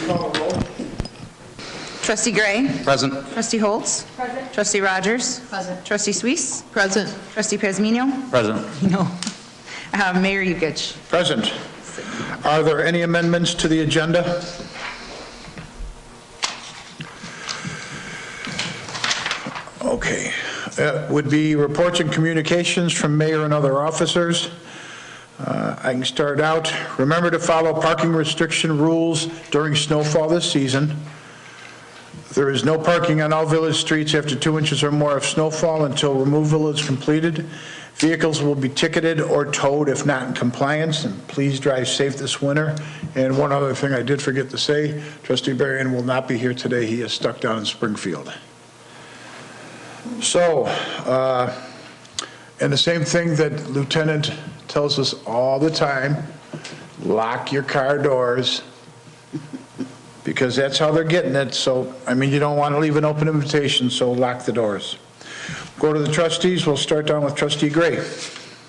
Call the roll. Trustee Gray. Present. Trustee Holtz. Present. Trustee Rogers. Present. Trustee Suisse. Present. Trustee Pazmino. Present. No. Mayor Yukich. Present. Are there any amendments to the agenda? Okay. Would be reports and communications from mayor and other officers. I can start out. Remember to follow parking restriction rules during snowfall this season. There is no parking on all village streets after 2 inches or more of snowfall until removal is completed. Vehicles will be ticketed or towed if not in compliance, and please drive safe this winter. And one other thing I did forget to say, Trustee Berrien will not be here today. He is stuck down in Springfield. So, and the same thing that Lieutenant tells us all the time, lock your car doors, because that's how they're getting it. So, I mean, you don't want to leave an open invitation, so lock the doors. Go to the trustees. We'll start down with Trustee Gray.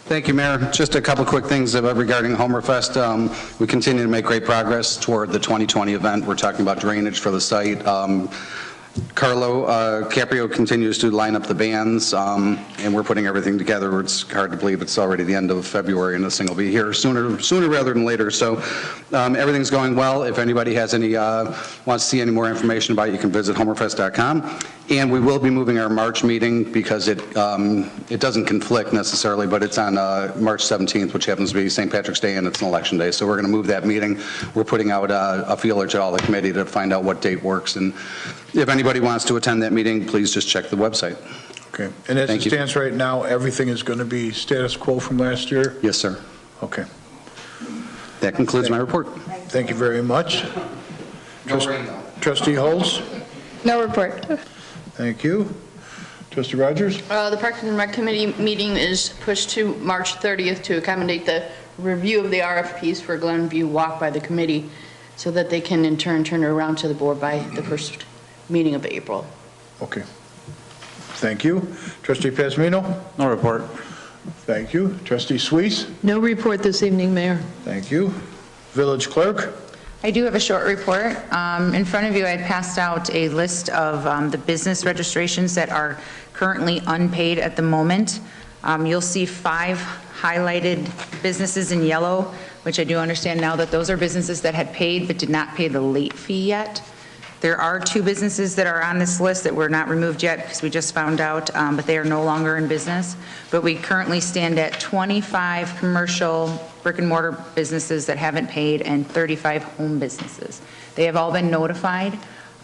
Thank you, Mayor. Just a couple quick things regarding Homerfest. We continue to make great progress toward the 2020 event. We're talking about drainage for the site. Carlo Caprio continues to line up the bands, and we're putting everything together. It's hard to believe it's already the end of February and this thing will be here sooner rather than later. So everything's going well. If anybody has any wants to see any more information about it, you can visit homerfest.com. And we will be moving our March meeting because it doesn't conflict necessarily, but it's on March 17th, which happens to be St. Patrick's Day, and it's an election day. So we're going to move that meeting. We're putting out a feeler to all the committee to find out what date works. And if anybody wants to attend that meeting, please just check the website. Okay. And as it stands right now, everything is going to be status quo from last year? Yes, sir. Okay. That concludes my report. Thank you very much. Trustee Holtz? No report. Thank you. Trustee Rogers? The Parks and Rec Committee meeting is pushed to March 30th to accommodate the review of the RFPs for Glen View Walk by the committee so that they can in turn turn it around to the board by the first meeting of April. Okay. Thank you. Trustee Pazmino? No report. Thank you. Trustee Suisse? No report this evening, Mayor. Thank you. Village Clerk? I do have a short report. In front of you, I had passed out a list of the business registrations that are currently unpaid at the moment. You'll see 5 highlighted businesses in yellow, which I do understand now that those are businesses that had paid but did not pay the late fee yet. There are 2 businesses that are on this list that were not removed yet because we just found out, but they are no longer in business. But we currently stand at 25 commercial brick and mortar businesses that haven't paid and 35 home businesses. They have all been notified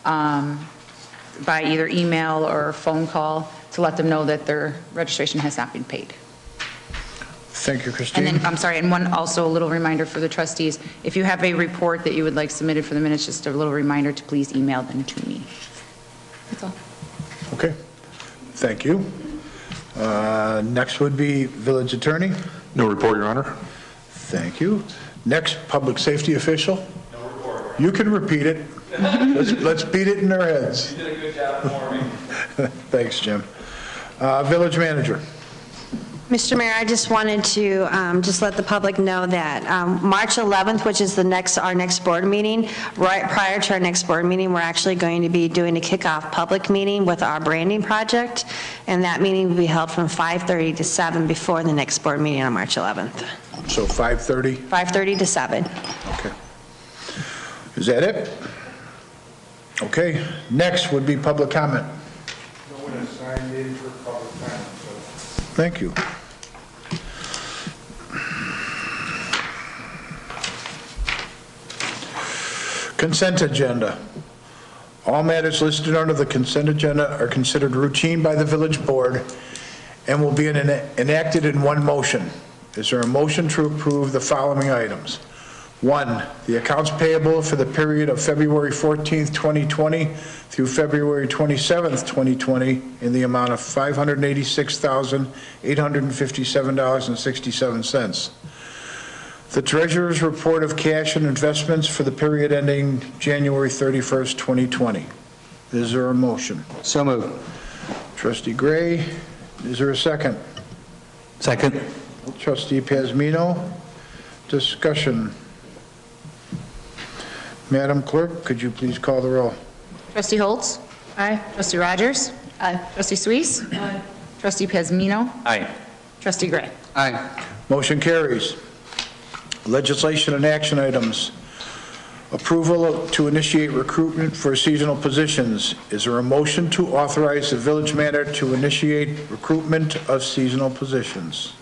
by either email or phone call to let them know that their registration has not been paid. Thank you, Christine. And then, I'm sorry, and one also a little reminder for the trustees, if you have a report that you would like submitted for the minutes, just a little reminder to please email them to me. That's all. Okay. Thank you. Next would be Village Attorney. No report, Your Honor. Thank you. Next, Public Safety Official. No report. You can repeat it. Let's beat it in their heads. You did a good job for me. Thanks, Jim. Village Manager. Mr. Mayor, I just wanted to just let the public know that March 11th, which is our next board meeting, right prior to our next board meeting, we're actually going to be doing a kickoff public meeting with our branding project, and that meeting will be held from 5:30 to 7 before the next board meeting on March 11th. So 5:30? 5:30 to 7. Okay. Is that it? Okay. Next would be public comment. No one has signed in for public comment, so. Thank you. Consent agenda. All matters listed under the consent agenda are considered routine by the village board and will be enacted in one motion. Is there a motion to approve the following items? 1, the accounts payable for the period of February 14th, 2020 through February 27th, 2020 in the amount of $586,857.67. The Treasurer's report of cash and investments for the period ending January 31st, 2020. Is there a motion? So moved. Trustee Gray, is there a second? Second. Trustee Pazmino, discussion. Madam Clerk, could you please call the roll? Trustee Holtz? Aye. Trustee Rogers? Aye. Trustee Suisse? Aye. Trustee Pazmino? Aye. Trustee Gray? Aye. Motion carries. Legislation and action items. Approval to initiate recruitment for seasonal positions. Is there a motion to authorize the village manager to initiate recruitment of seasonal positions?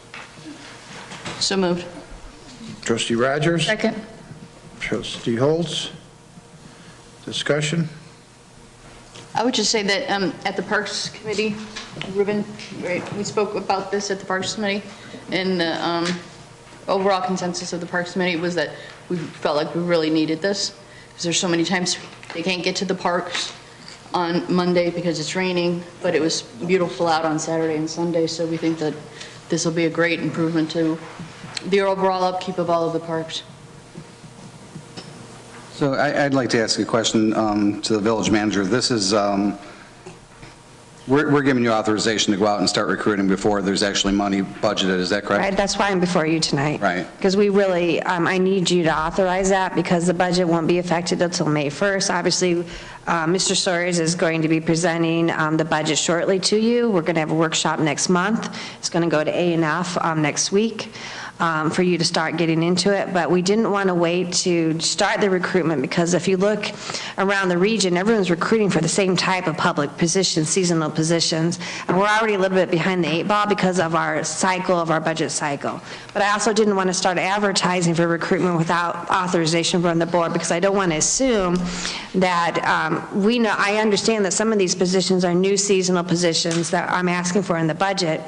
So moved. Trustee Rogers? Second. Trustee Holtz? Discussion? I would just say that at the Parks Committee, Ruben, right, we spoke about this at the Parks Committee, and the overall consensus of the Parks Committee was that we felt like we really needed this, because there's so many times they can't get to the parks on Monday because it's raining, but it was beautiful out on Saturday and Sunday, so we think that this will be a great improvement to the overall upkeep of all of the parks. So I'd like to ask a question to the village manager. This is, we're giving you authorization to go out and start recruiting before there's actually money budgeted, is that correct? Right, that's why I'm before you tonight. Right. Because we really, I need you to authorize that because the budget won't be affected until May 1st. Obviously, Mr. Sawyers is going to be presenting the budget shortly to you. We're going to have a workshop next month. It's going to go to A&F next week for you to start getting into it. But we didn't want to wait to start the recruitment because if you look around the region, everyone's recruiting for the same type of public positions, seasonal positions. And we're already a little bit behind the 8 ball because of our cycle, of our budget cycle. But I also didn't want to start advertising for recruitment without authorization from the board because I don't want to assume that I understand that some of these positions are new seasonal positions that I'm asking for in the budget.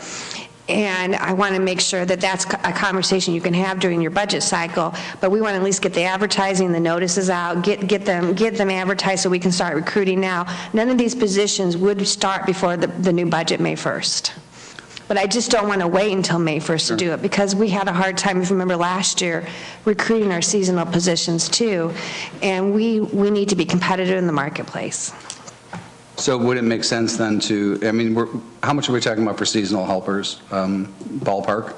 And I want to make sure that that's a conversation you can have during your budget cycle, but we want to at least get the advertising, the notices out, get them advertised so we can start recruiting now. None of these positions would start before the new budget, May 1st. But I just don't want to wait until May 1st to do it, because we had a hard time, if you remember last year, recruiting our seasonal positions too, and we need to be competitive in the marketplace. So would it make sense then to, I mean, how much are we talking about for seasonal helpers, ballpark?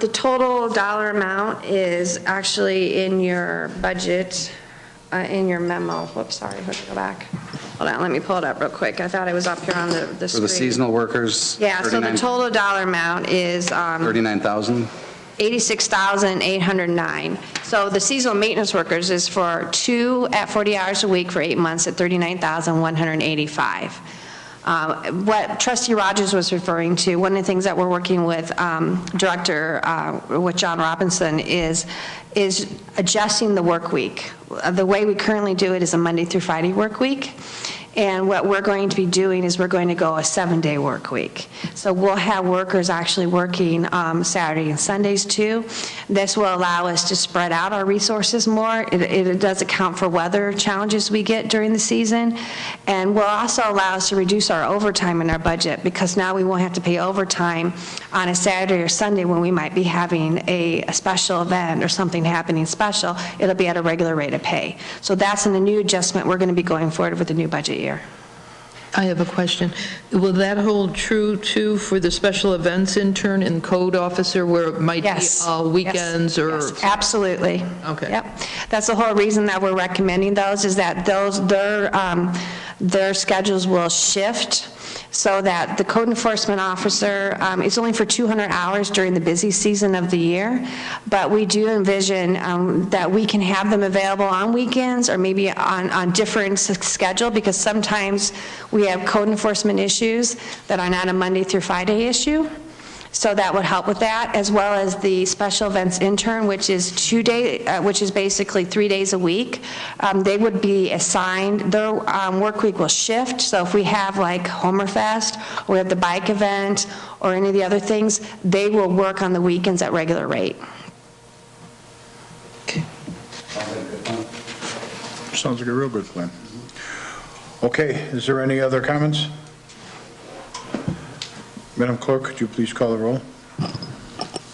The total dollar amount is actually in your budget, in your memo. Whoops, sorry, let me go back. Hold on, let me pull it up real quick. I thought I was up here on the screen. For the seasonal workers? Yeah, so the total dollar amount is 39,000? $86,809. So the seasonal maintenance workers is for 2 at 40 hours a week for 8 months at $39,185. What Trustee Rogers was referring to, one of the things that we're working with with John Robinson is adjusting the work week. The way we currently do it is a Monday through Friday work week. And what we're going to be doing is we're going to go a 7-day work week. So we'll have workers actually working Saturday and Sundays too. This will allow us to spread out our resources more. It does account for weather challenges we get during the season. And will also allow us to reduce our overtime in our budget, because now we won't have to pay overtime on a Saturday or Sunday when we might be having a special event or something happening special. It'll be at a regular rate of pay. So that's in the new adjustment we're going to be going forward with the new budget year. I have a question. Will that hold true, too, for the special events intern and code officer, where it might be Yes. weekends Yes. or? Yes. Absolutely. Okay. Yep. That's the whole reason that we're recommending those, is that their schedules will shift so that the code enforcement officer is only for 200 hours during the busy season of the year, but we do envision that we can have them available on weekends or maybe on different schedule, because sometimes we have code enforcement issues that are not a Monday through Friday issue. So that would help with that, as well as the special events intern, which is which is basically 3 days a week. They would be assigned, their work week will shift. So if we have like Homerfest, or we have the bike event, or any of the other things, they will work on the weekends at regular rate. Sounds like a real good plan. Okay, is there any other comments? Madam Clerk, could you please call the roll?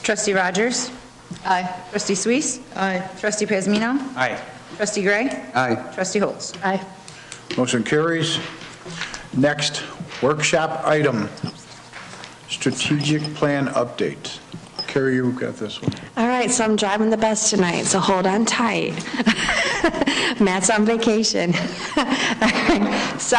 Trustee Rogers? Aye. Trustee Suisse? Aye. Trustee Pazmino? Aye. Trustee Gray? Aye. Trustee Holtz? Aye. Motion carries. Next, workshop item, strategic plan update. Carrie, you got this one. All right. right, so I'm driving the bus tonight, so hold on tight. Matt's on vacation. So,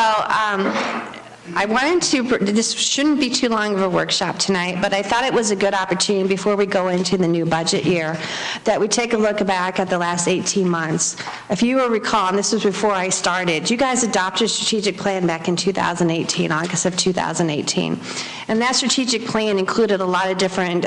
I wanted to, this shouldn't be too long of a workshop tonight, but I thought it was a good opportunity before we go into the new budget year, that we take a look back at the last 18 months. If you will recall, and this was before I started, you guys adopted a strategic plan back in 2018, August of 2018. And that strategic plan included a lot of different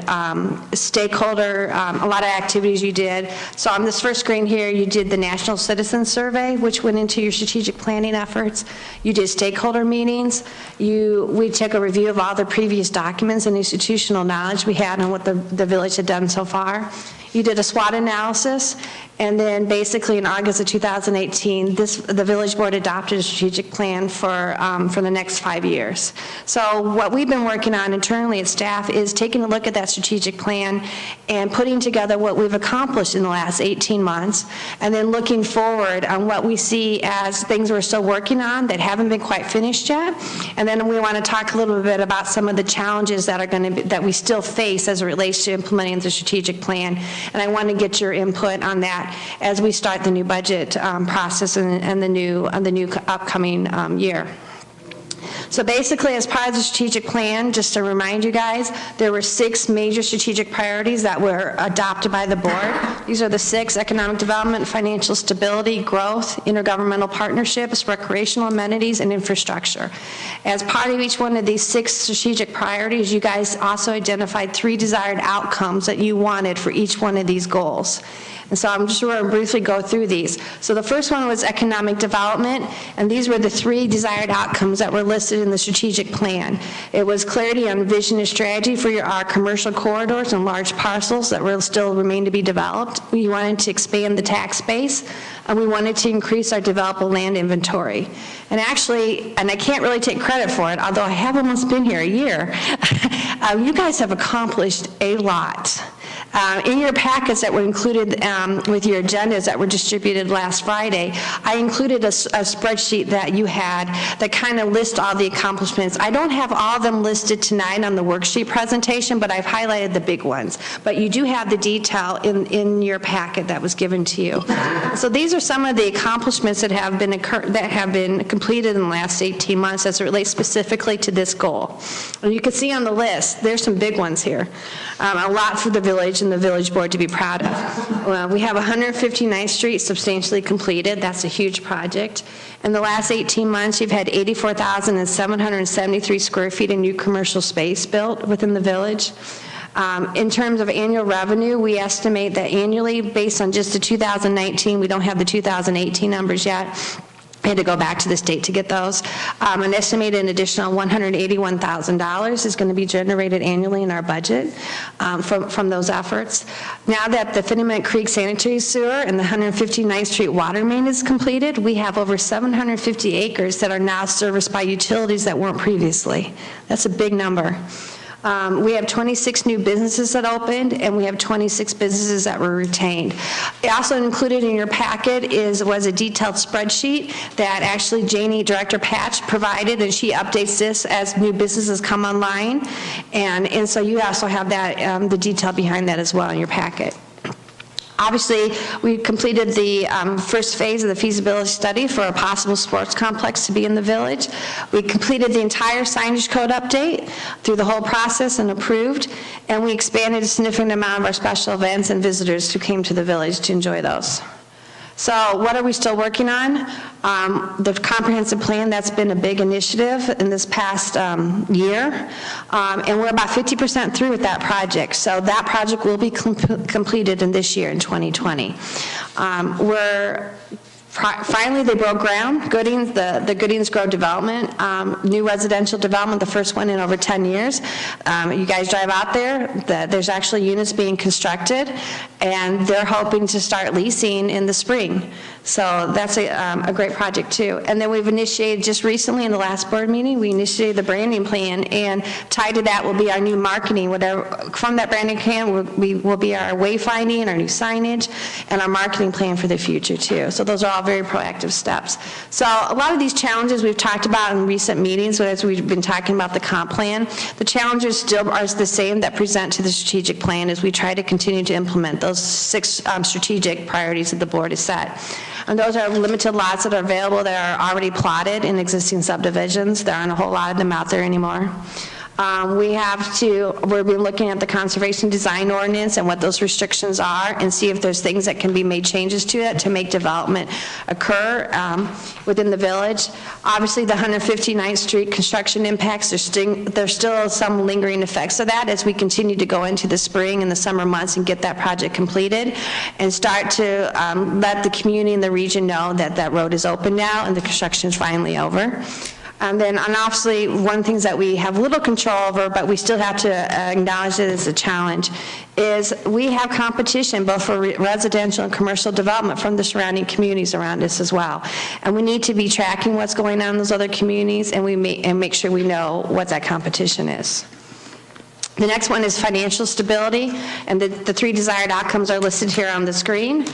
stakeholder, a lot of activities you did. So on this first screen here, you did the National Citizen Survey, which went into your strategic planning efforts. You did stakeholder meetings. We took a review of all the previous documents and institutional knowledge we had on what the village had done so far. You did a SWOT analysis, and then basically in August of 2018, the village board adopted a strategic plan for the next 5 years. So what we've been working on internally at staff is taking a look at that strategic plan and putting together what we've accomplished in the last 18 months, and then looking forward on what we see as things we're still working on that haven't been quite finished yet. And then we want to talk a little bit about some of the challenges that are going to that we still face as it relates to implementing the strategic plan. And I want to get your input on that as we start the new budget process and the new upcoming year. So basically, as part of the strategic plan, just to remind you guys, there were 6 major strategic priorities that were adopted by the board. These are the 6: economic development, financial stability, growth, intergovernmental partnerships, recreational amenities, and infrastructure. As part of each one of these 6 strategic priorities, you guys also identified 3 desired outcomes that you wanted for each one of these goals. And so I'm just going to briefly go through these. So the first one was economic development, and these were the 3 desired outcomes that were listed in the strategic plan. It was clarity on vision and strategy for our commercial corridors and large parcels that will still remain to be developed. We wanted to expand the tax base, and we wanted to increase our developable land inventory. And actually, and I can't really take credit for it, although I have almost been here a year, you guys have accomplished a lot. In your packets that were included with your agendas that were distributed last Friday, I included a spreadsheet that you had that kind of lists all the accomplishments. I don't have all of them listed tonight on the worksheet presentation, but I've highlighted the big ones. But you do have the detail in your packet that was given to you. So these are some of the accomplishments that have been completed in the last 18 months as it relates specifically to this goal. And you can see on the list, there's some big ones here. A lot for the village and the village board to be proud of. Well, we have 159th Street substantially completed. That's a huge project. In the last 18 months, you've had 84,773 square feet of new commercial space built within the village. In terms of annual revenue, we estimate that annually, based on just the 2019, we don't have the 2018 numbers yet, I had to go back to the state to get those. An estimated additional $181,000 is going to be generated annually in our budget from those efforts. Now that the Finnament Creek Sanitary Sewer and the 159th Street water main is completed, we have over 750 acres that are now serviced by utilities that weren't previously. That's a big number. We have 26 new businesses that opened, and we have 26 businesses that were retained. Also included in your packet was a detailed spreadsheet that actually Janie, Director Patch, provided, and she updates this as new businesses come online. And so you also have that, the detail behind that as well in your packet. Obviously, we completed the first phase of the feasibility study for a possible sports complex to be in the village. We completed the entire signage code update through the whole process and approved, and we expanded a significant amount of our special events and visitors who came to the village to enjoy those. So what are we still working on? The comprehensive plan, that's been a big initiative in this past year, and we're about 50% through with that project. So that project will be completed in this year, in 2020. Finally, they broke ground. Goodings, the Goodings Grove development, new residential development, the first one in over 10 years. You guys drive out there, there's actually units being constructed, and they're hoping to start leasing in the spring. So that's a great project too. And then we've initiated, just recently in the last board meeting, we initiated the branding plan, and tied to that will be our new marketing. Whatever from that branding plan will be our wayfinding, our new signage, and our marketing plan for the future too. So those are all very proactive steps. So a lot of these challenges we've talked about in recent meetings, as we've been talking about the comp plan, the challenges still are the same that present to the strategic plan as we try to continue to implement those 6 strategic priorities that the board has set. And those are limited lots that are available that are already plotted in existing subdivisions. There aren't a whole lot of them out there anymore. We've been looking at the conservation design ordinance and what those restrictions are, and see if there's things that can be made changes to it to make development occur within the village. Obviously, the 159th Street construction impacts, there's still some lingering effects of that as we continue to go into the spring and the summer months and get that project completed, and start to let the community and the region know that that road is open now and the construction is finally over. And obviously, one of the things that we have little control over, but we still have to acknowledge it as a challenge, is we have competition both for residential and commercial development from the surrounding communities around us as well. And we need to be tracking what's going on in those other communities, and make sure we know what that competition is. The next one is financial stability, and the 3 desired outcomes are listed here on the screen.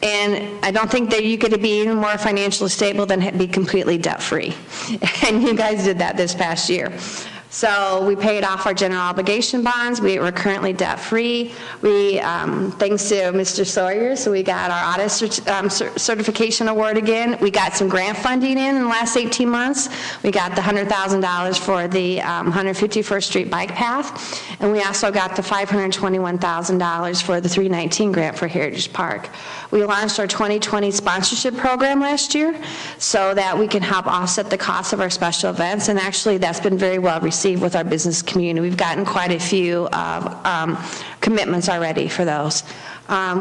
And I don't think that you could be even more financially stable than be completely debt-free. And you guys did that this past year. So we paid off our general obligation bonds. We're currently debt-free. Thanks to Mr. Sawyer, so we got our audit certification award again. We got some grant funding in the last 18 months. We got the $100,000 for the 151st Street bike path. And we also got the $521,000 for the 319 grant for Heritage Park. We launched our 2020 sponsorship program last year so that we can help offset the cost of our special events, and actually that's been very well received with our business community. We've gotten quite a few commitments already for those.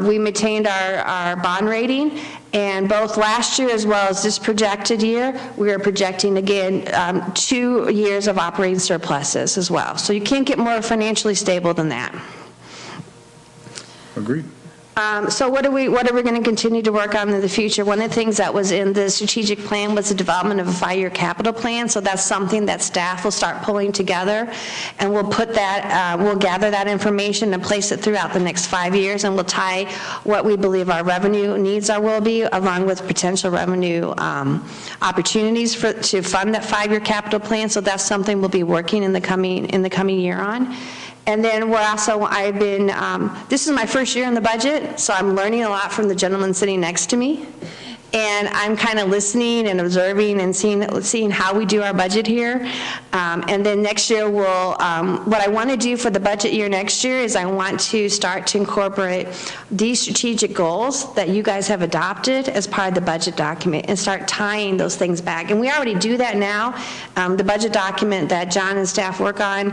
We maintained our bond rating, and both last year as well as this projected year, we are projecting again 2 years of operating surpluses as well. So you can't get more financially stable than that. Agreed. So what are we going to continue to work on in the future? One of the things that was in the strategic plan was the development of a 5-year capital plan. So that's something that staff will start pulling together, and we'll put that, we'll gather that information and place it throughout the next 5 years, and we'll tie what we believe our revenue needs will be, along with potential revenue opportunities to fund that 5-year capital plan. So that's something we'll be working in the coming year on. And then this is my first year in the budget, so I'm learning a lot from the gentleman sitting next to me. And I'm kind of listening and observing and seeing how we do our budget here. And then next year, what I want to do for the budget year next year is I want to start to incorporate these strategic goals that you guys have adopted as part of the budget document and start tying those things back. And we already do that now. The budget document that John and staff work on,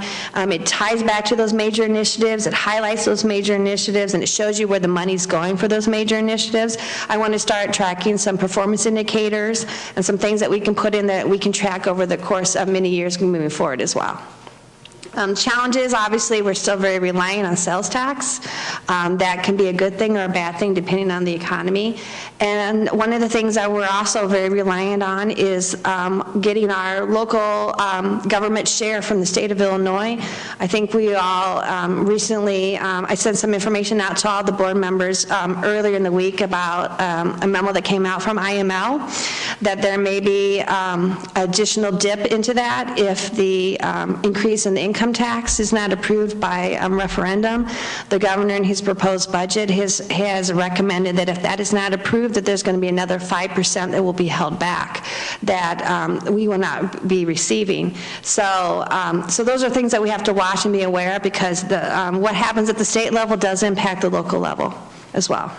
it ties back to those major initiatives, it highlights those major initiatives, and it shows you where the money's going for those major initiatives. I want to start tracking some performance indicators and some things that we can put in that we can track over the course of many years moving forward as well. Challenges, obviously, we're still very reliant on sales tax. That can be a good thing or a bad thing depending on the economy. And one of the things that we're also very reliant on is getting our local government share from the state of Illinois. I think we all recently, I sent some information out to all the board members earlier in the week about a memo that came out from IML, that there may be additional dip into that if the increase in the income tax is not approved by referendum. The governor in his proposed budget has recommended that if that is not approved, that there's going to be another 5% that will be held back that we will not be receiving. So those are things that we have to watch and be aware of, because what happens at the state level does impact the local level as well.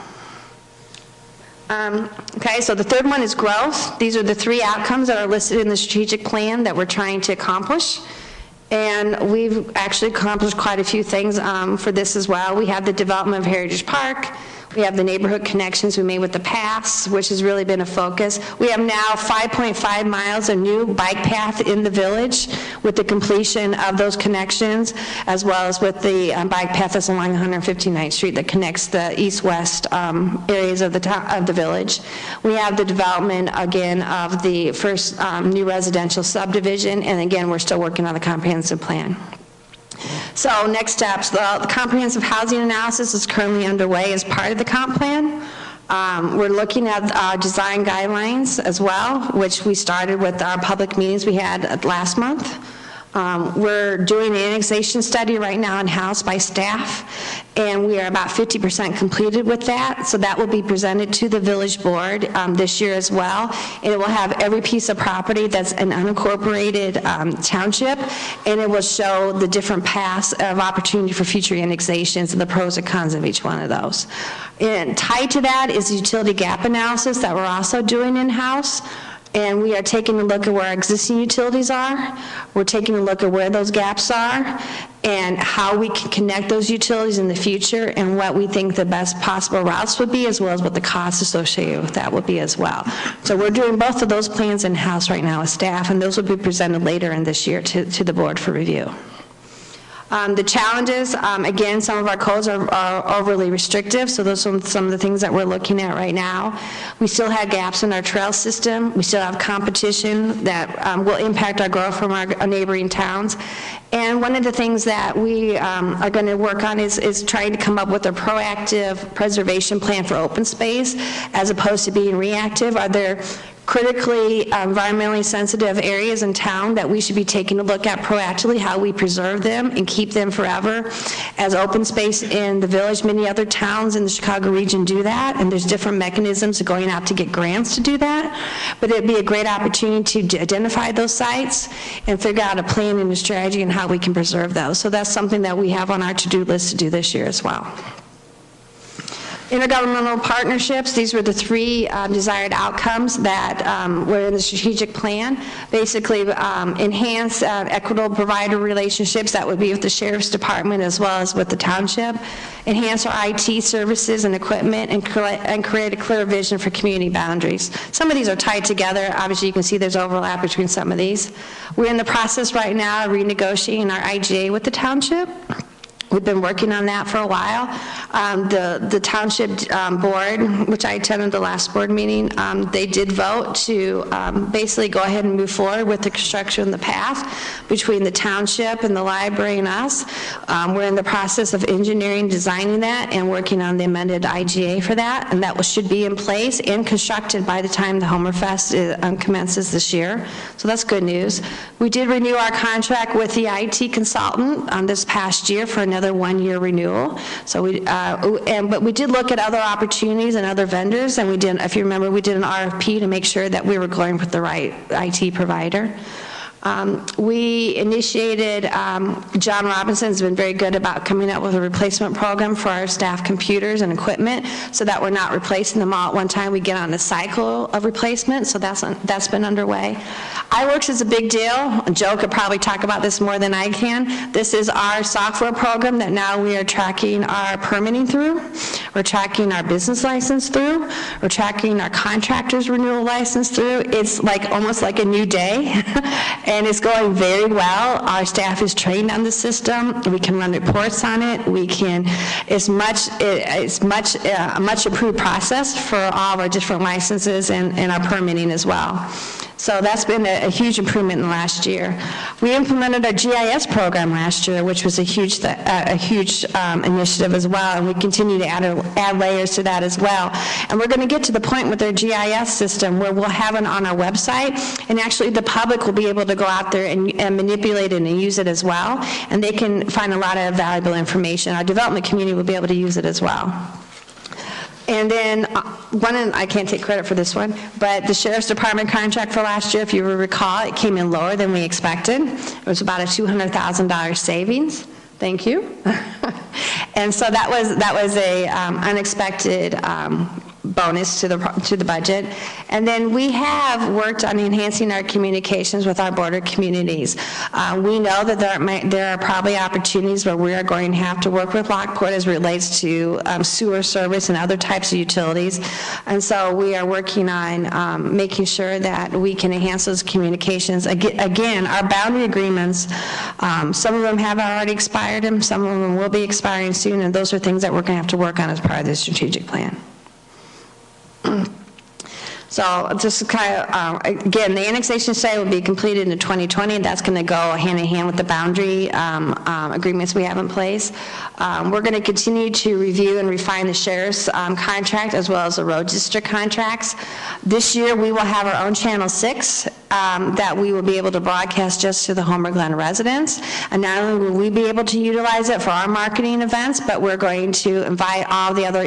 Okay, so the third one is growth. These are the 3 outcomes that are listed in the strategic plan that we're trying to accomplish. And we've actually accomplished quite a few things for this as well. We have the development of Heritage Park. We have the neighborhood connections we made with the paths, which has really been a focus. We have now 5.5 miles of new bike path in the village with the completion of those connections, as well as with the bike path that's along 159th Street that connects the east-west areas of the village. We have the development, again, of the first new residential subdivision, and again, we're still working on the comprehensive plan. So next steps, the comprehensive housing analysis is currently underway as part of the comp plan. We're looking at design guidelines as well, which we started with our public meetings we had last month. We're doing an annexation study right now in-house by staff, and we are about 50% completed with that, so that will be presented to the village board this year as well, and it will have every piece of property that's an unincorporated township, and it will show the different paths of opportunity for future annexations and the pros and cons of each one of those. And tied to that is utility gap analysis that we're also doing in-house. And we are taking a look at where our existing utilities are. We're taking a look at where those gaps are and how we can connect those utilities in the future and what we think the best possible routes would be, as well as what the costs associated with that would be as well. So we're doing both of those plans in-house right now with staff, and those will be presented later in this year to the board for review. The challenges, again, some of our codes are overly restrictive, so those are some of the things that we're looking at right now. We still have gaps in our trail system. We still have competition that will impact our growth from our neighboring towns. And one of the things that we are going to work on is trying to come up with a proactive preservation plan for open space as opposed to being reactive. Are there critically environmentally sensitive areas in town that we should be taking a look at proactively, how we preserve them and keep them forever as open space in the village? Many other towns in the Chicago region do that, and there's different mechanisms of going out to get grants to do that. But it'd be a great opportunity to identify those sites and figure out a plan and a strategy and how we can preserve those. So that's something that we have on our to-do list to do this year as well. Intergovernmental partnerships, these were the three desired outcomes that were in the strategic plan. Basically, enhance equitable provider relationships, that would be with the Sheriff's Department as well as with the township. Enhance our IT services and equipment, and create a clear vision for community boundaries. Some of these are tied together. Obviously, you can see there's overlap between some of these. We're in the process right now of renegotiating our IGA with the township. We've been working on that for a while. The township board, which I attended the last board meeting, they did vote to basically go ahead and move forward with the construction of the path between the township and the library and us. We're in the process of engineering, designing that, and working on the amended IGA for that, and that should be in place and constructed by the time the Homerfest commences this year. So that's good news. We did renew our contract with the IT consultant this past year for another one-year renewal. So but we did look at other opportunities and other vendors, and we did, if you remember, we did an RFP to make sure that we were going with the right IT provider. We initiated, John Robinson's been very good about coming up with a replacement program for our staff computers and equipment so that we're not replacing them all at one time. We get on a cycle of replacement, so that's been underway. iWorks is a big deal. Joe could probably talk about this more than I can. This is our software program that now we are tracking our permitting through. We're tracking our business license through. We're tracking our contractor's renewal license through. It's like almost like a new day. And it's going very well. Our staff is trained on the system. We can run reports on it. We can, it's a much improved process for all of our different licenses and our permitting as well. So that's been a huge improvement in the last year. We implemented our GIS program last year, which was a huge initiative as well, and we continue to add layers to that as well. And we're going to get to the point with our GIS system where we'll have it on our website, and actually the public will be able to go out there and manipulate it and use it as well, and they can find a lot of valuable information. Our development community will be able to use it as well. And then, I can't take credit for this one, but the Sheriff's Department contract for last year, if you recall, it came in lower than we expected. It was about a $200,000 savings. Thank you. And so that was a unexpected bonus to the budget. And then we have worked on enhancing our communications with our border communities. We know that there are probably opportunities where we are going to have to work with Lockport as it relates to sewer service and other types of utilities. And so we are working on making sure that we can enhance those communications. Again, our boundary agreements, some of them have already expired and some of them will be expiring soon, and those are things that we're going to have to work on as part of the strategic plan. So just kind of, again, the annexation study will be completed in 2020. That's going to go hand in hand with the boundary agreements we have in place. We're going to continue to review and refine the sheriff's contract as well as the road district contracts. This year, we will have our own Channel 6 that we will be able to broadcast just to the Homer Glen residents. And not only will we be able to utilize it for our marketing events, but we're going to invite all the other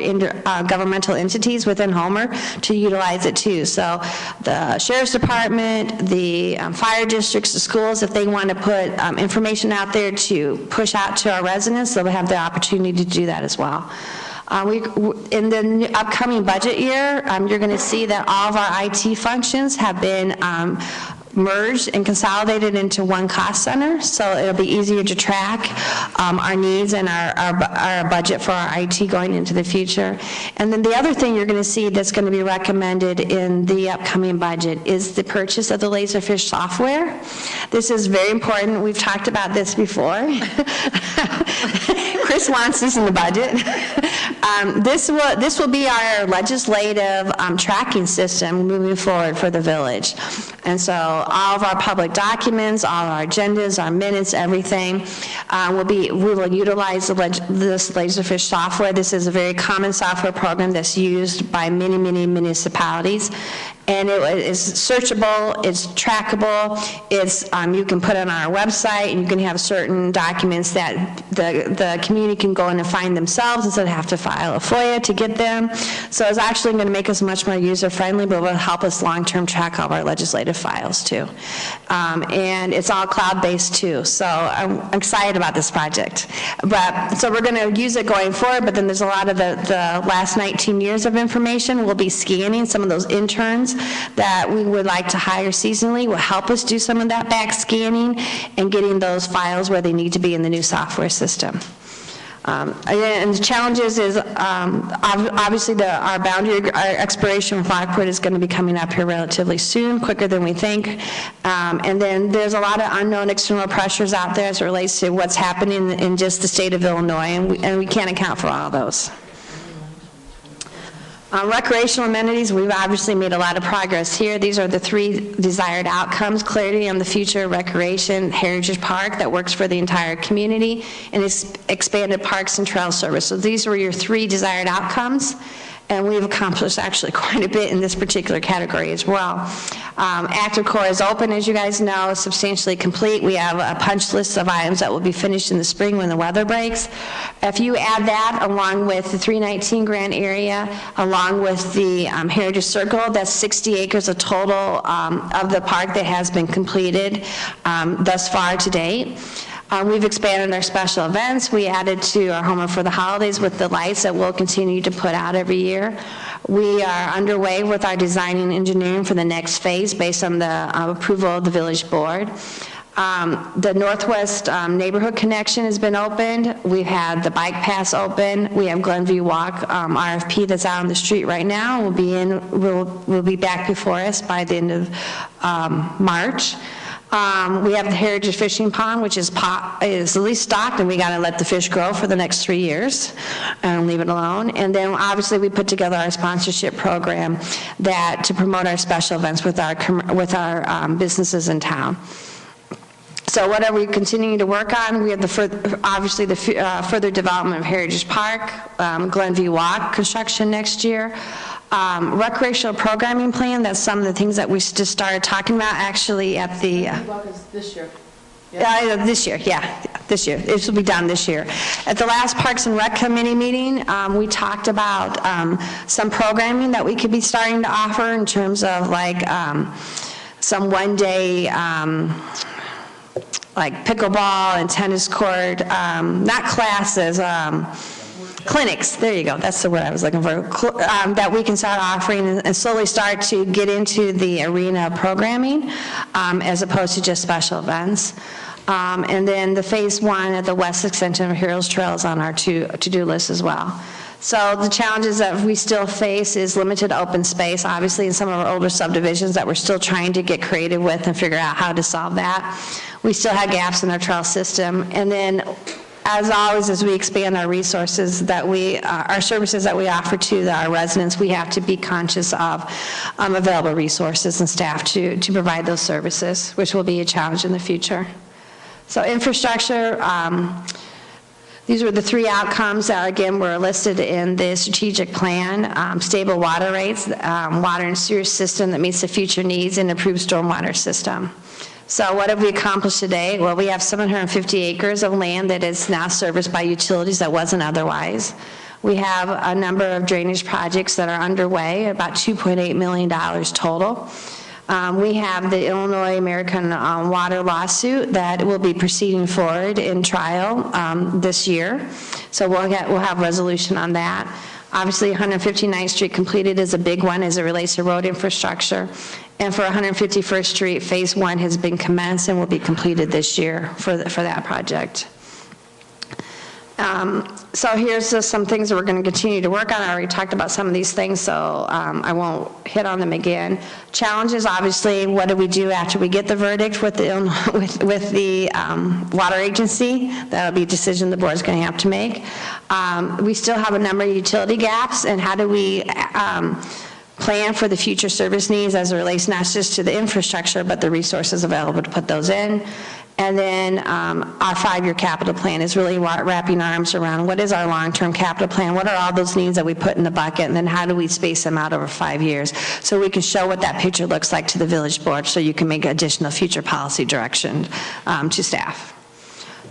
governmental entities within Homer to utilize it too. So the Sheriff's Department, the fire districts, the schools, if they want to put information out there to push out to our residents, they'll have the opportunity to do that as well. In the upcoming budget year, you're going to see that all of our IT functions have been merged and consolidated into one cost center, so it'll be easier to track our needs and our budget for our IT going into the future. And then the other thing you're going to see that's going to be recommended in the upcoming budget is the purchase of the Laserfish software. This is very important. We've talked about this before. Chris wants this in the budget. This will be our legislative tracking system moving forward for the village. And so all of our public documents, all our agendas, our minutes, everything, we will utilize this Laserfish software. This is a very common software program that's used by many, many municipalities. And it is searchable, it's trackable, you can put it on our website, and you can have certain documents that the community can go in and find themselves instead of have to file a FOIA to get them. So it's actually going to make us much more user-friendly, but will help us long-term track all of our legislative files too. And it's all cloud-based too, so I'm excited about this project. So we're going to use it going forward, but then there's a lot of the last 19 years of information. We'll be scanning some of those interns that we would like to hire seasonally, will help us do some of that back scanning and getting those files where they need to be in the new software system. And the challenges is obviously our boundary expiration with Lockport is going to be coming up here relatively soon, quicker than we think. And then there's a lot of unknown external pressures out there as it relates to what's happening in just the state of Illinois, and we can't account for all of those. Recreational amenities, we've obviously made a lot of progress here. These are the 3 desired outcomes: clarity on the future of recreation, Heritage Park that works for the entire community, and expanded parks and trail service. So these were your 3 desired outcomes, and we've accomplished actually quite a bit in this particular category as well. Active Core is open, as you guys know, substantially complete. We have a punch list of items that will be finished in the spring when the weather breaks. If you add that along with the 319 grant area, along with the Heritage Circle, that's 60 acres of total of the park that has been completed thus far to date. We've expanded our special events. We added to our Homer for the Holidays with the lights that we'll continue to put out every year. We are underway with our designing and engineering for the next phase based on the approval of the village board. The Northwest Neighborhood Connection has been opened. We've had the bike pass open. We have Glenview Walk RFP that's out on the street right now. Will be back before us by the end of March. We have the Heritage Fishing Pond, which is at least stocked, and we got to let the fish grow for the next 3 years and leave it alone. And then obviously we put together our sponsorship program to promote our special events with our businesses in town. So what are we continuing to work on? We have obviously the further development of Heritage Park, Glenview Walk construction next year. Recreational programming plan, that's some of the things that we just started talking about actually at the... This year. This year, this year. This will be done this year. At the last Parks and Rec Committee meeting, we talked about some programming that we could be starting to offer in terms of like some one-day like pickleball and tennis court, not classes, clinics, there you go, that's the word I was looking for, that we can start offering and slowly start to get into the arena of programming as opposed to just special events. And then the phase 1 at the West Extension of Heroes Trail is on our to-do list as well. So the challenges that we still face is limited open space, obviously in some of our older subdivisions that we're still trying to get creative with and figure out how to solve that. We still have gaps in our trail system. And then, as always, as we expand our resources that our services that we offer to our residents, we have to be conscious of available resources and staff to provide those services, which will be a challenge in the future. So infrastructure, these were the 3 outcomes that, again, were listed in the strategic plan: stable water rates, water and sewer system that meets the future needs, and improved stormwater system. So what have we accomplished today? Well, we have 750 acres of land that is now serviced by utilities that wasn't otherwise. We have a number of drainage projects that are underway, about $2.8 million total. We have the Illinois American Water lawsuit that will be proceeding forward in trial this year. So we'll have resolution on that. Obviously, 159th Street completed is a big one as it relates to road infrastructure. And for 151st Street, Phase 1 has been commenced and will be completed this year for that project. So here's just some things that we're going to continue to work on. I already talked about some of these things, so I won't hit on them again. Challenges, obviously, what do we do after we get the verdict with the water agency? That'll be a decision the board's going to have to make. We still have a number of utility gaps, and how do we plan for the future service needs as it relates not just to the infrastructure, but the resources available to put those in. And then our 5-year capital plan is really wrapping arms around what is our long-term capital plan, what are all those needs that we put in the bucket, and then how do we space them out over 5 years so we can show what that picture looks like to the village board so you can make additional future policy direction to staff.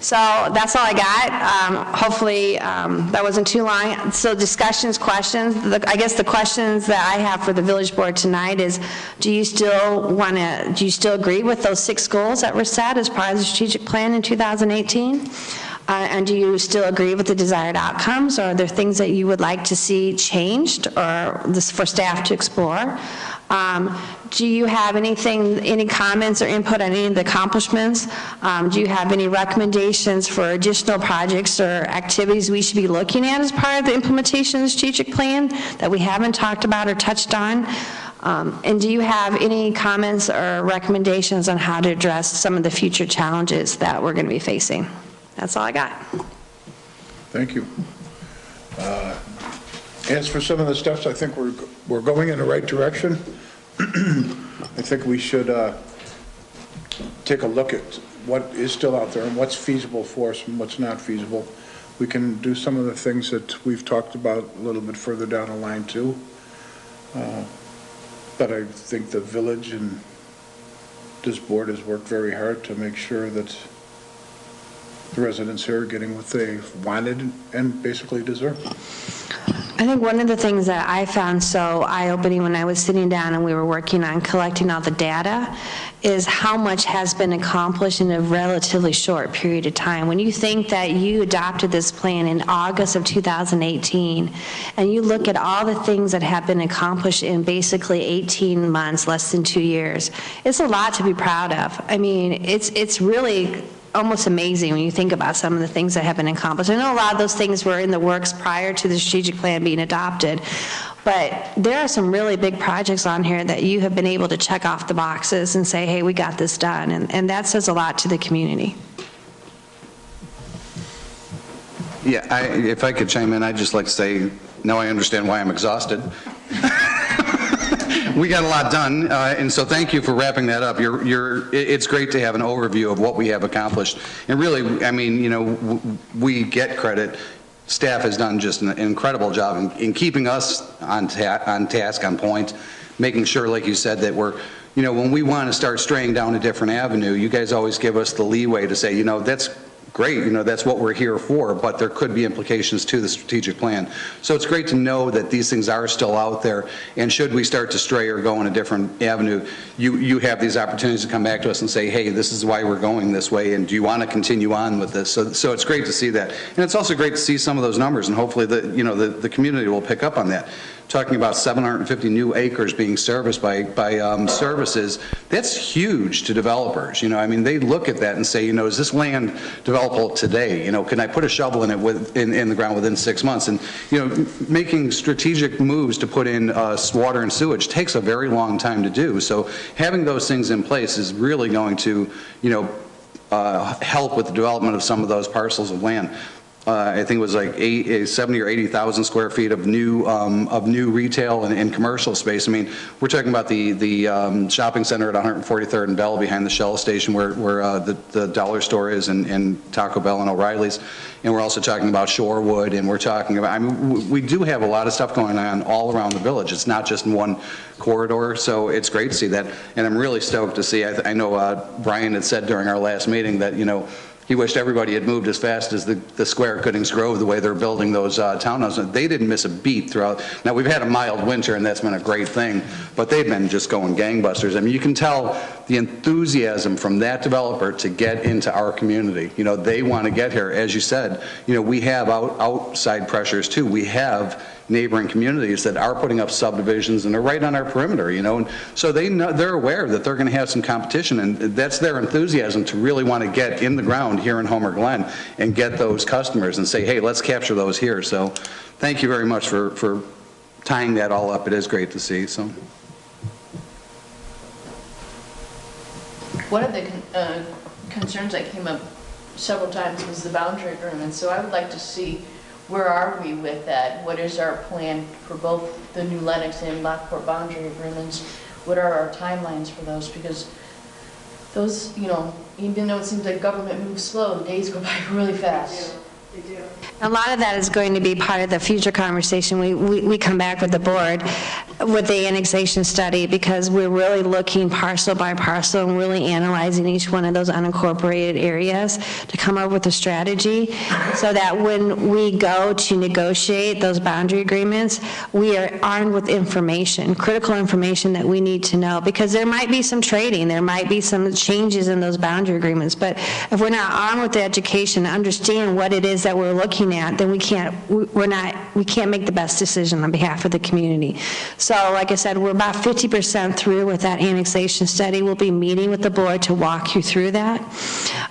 So that's all I got. Hopefully that wasn't too long. So discussions, questions. I guess the questions that I have for the village board tonight is, do you still agree with those 6 goals that were set as part of the strategic plan in 2018? And do you still agree with the desired outcomes, or are there things that you would like to see changed or for staff to explore? Do you have any comments or input on any of the accomplishments? Do you have any recommendations for additional projects or activities we should be looking at as part of the implementation of the strategic plan that we haven't talked about or touched on? And do you have any comments or recommendations on how to address some of the future challenges that we're going to be facing? That's all I got. Thank you. As for some of the steps, I think we're going in the right direction. I think we should take a look at what is still out there and what's feasible for us and what's not feasible. We can do some of the things that we've talked about a little bit further down the line too. But I think the village and this board has worked very hard to make sure that the residents here are getting what they wanted and basically deserve. I think one of the things that I found so eye-opening when I was sitting down and we were working on collecting all the data is how much has been accomplished in a relatively short period of time. When you think that you adopted this plan in August of 2018, and you look at all the things that have been accomplished in basically 18 months, less than 2 years, it's a lot to be proud of. I mean, it's really almost amazing when you think about some of the things that have been accomplished. I know a lot of those things were in the works prior to the strategic plan being adopted, but there are some really big projects on here that you have been able to check off the boxes and say, hey, we got this done, and that says a lot to the community. Yeah, if I could chime in, I'd just like to say, now I understand why I'm exhausted. We got a lot done, and so thank you for wrapping that up. It's great to have an overview of what we have accomplished. And really, I mean, you know, we get credit. Staff has done just an incredible job in keeping us on task, on point, making sure, like you said, that we're, you know, when we want to start straying down a different avenue, you guys always give us the leeway to say, you know, that's great, that's what we're here for, but there could be implications to the strategic plan. So it's great to know that these things are still out there, and should we start to stray or go in a different avenue, you have these opportunities to come back to us and say, hey, this is why we're going this way, and do you want to continue on with this? So it's great to see that. And it's also great to see some of those numbers, and hopefully the community will pick up on that. Talking about 750 new acres being serviced by services, that's huge to developers. I mean, they look at that and say, is this land developable today? Can I put a shovel in it in the ground within 6 months? And, making strategic moves to put in water and sewage takes a very long time to do. So having those things in place is really going to, help with the development of some of those parcels of land. I think it was like 70 or 80,000 square feet of new retail and commercial space. I mean, we're talking about the shopping center at 143rd and Bell behind the Shell station where the dollar store is, and Taco Bell and O'Reilly's. And we're also talking about Shorewood, and we're talking about, I mean, we do have a lot of stuff going on all around the village. It's not just in one corridor, so it's great to see that. And I'm really stoked to see, I know Brian had said during our last meeting that, he wished everybody had moved as fast as the square at Goodings Grove, the way they're building those townhouses. They didn't miss a beat throughout. Now, we've had a mild winter, and that's been a great thing, but they've been just going gangbusters. I mean, you can tell the enthusiasm from that developer to get into our community. They want to get here. As you said, we have outside pressures, too. We have neighboring communities that are putting up subdivisions, and they're right on our perimeter, and so they're aware that they're going to have some competition, and that's their enthusiasm to really want to get in the ground here in Homer Glen and get those customers and say, hey, let's capture those here. So thank you very much for tying that all up. It is great to see. So One of the concerns that came up several times was the boundary agreement, so I would like to see where are we with that? What is our plan for both the New Lenox and Lockport boundary agreements? What are our timelines for those? Because those, even though it seems like government moves slow, the days go by really fast. They do. A lot of that is going to be part of the future conversation. We come back with the board with the annexation study, because we're really looking parcel by parcel and really analyzing each one of those unincorporated areas to come up with a strategy so that when we go to negotiate those boundary agreements, we are armed with information, critical information that we need to know, because there might be some trading, there might be some changes in those boundary agreements, but if we're not armed with the education to understand what it is that we're looking at, then we can't make the best decision on behalf of the community. So like I said, we're about 50% through with that annexation study. We'll be meeting with the board to walk you through that.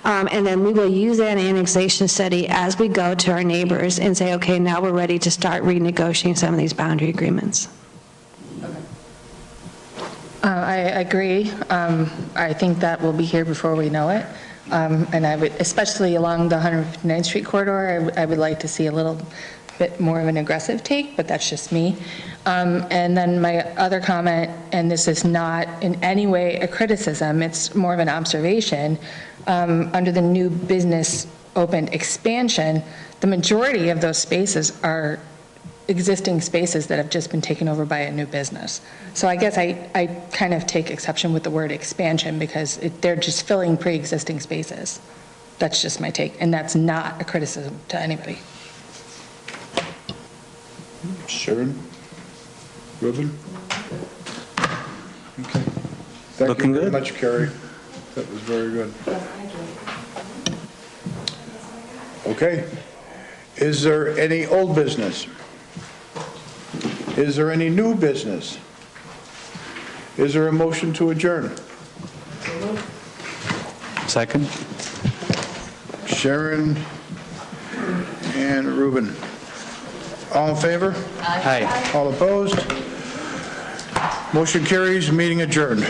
And then we will use that annexation study as we go to our neighbors and say, okay, now we're ready to start renegotiating some of these boundary agreements. I agree. I think that will be here before we know it. And I would, especially along the 159th Street corridor, I would like to see a little bit more of an aggressive take, but that's just me. And then my other comment, and this is not in any way a criticism, it's more of an observation, under the new business opened expansion, the majority of those spaces are existing spaces that have just been taken over by a new business. So I guess I kind of take exception with the word expansion, because they're just filling pre-existing spaces. That's just my take, and that's not a criticism to anybody. Sharon? Ruben? Okay. Thank Looking you very good. much, Carrie. That was very good. Okay. Is there any old business? Is there any new business? Is there a motion to adjourn? Second? Sharon and Ruben. All in favor? Aye. All opposed? Motion carries, meeting adjourned.